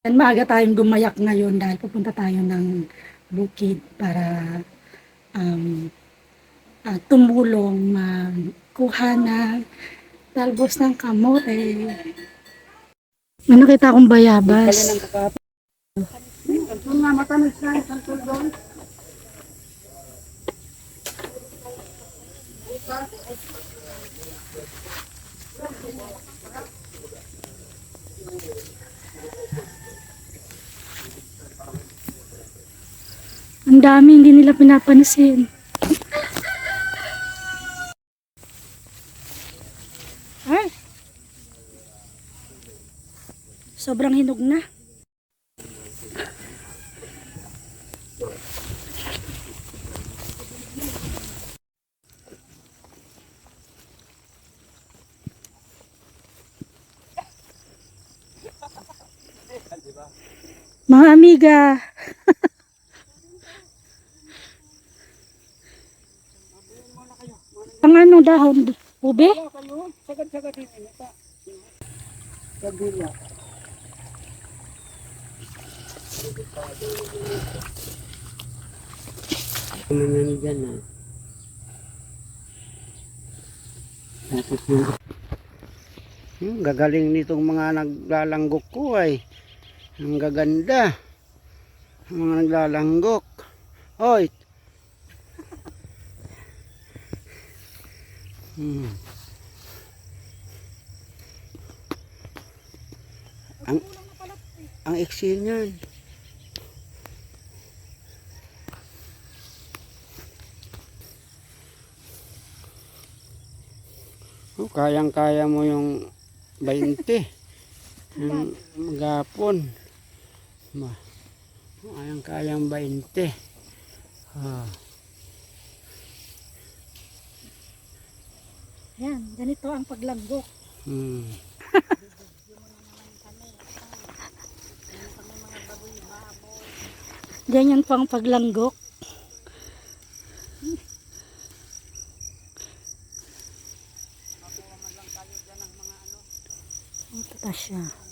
Maaga tayong gumayak ngayon dahil pupunta tayo ng bukid para um, tumulong magkuha ng talbos ng kamote. May nakita akong bayabas. Ang dami, hindi nila pinapansin. Ay! Sobrang hinog na. Mga amiga, ang anong dahon? Ube? Sagad-sagad din ito. Kabila. Ano yan dyan ah. Tapos yung gagaling nitong mga naglalanggok ko ay ang gaganda. Ang mga naglalanggok. Hoy! Ang ang iksi niyan. Oh, kayang-kaya mo yung 20. Ang magapon. Kayang-kayang 20. Ah. Yan, ganito ang paglanggok. Ganyan pang paglanggok. Ito siya.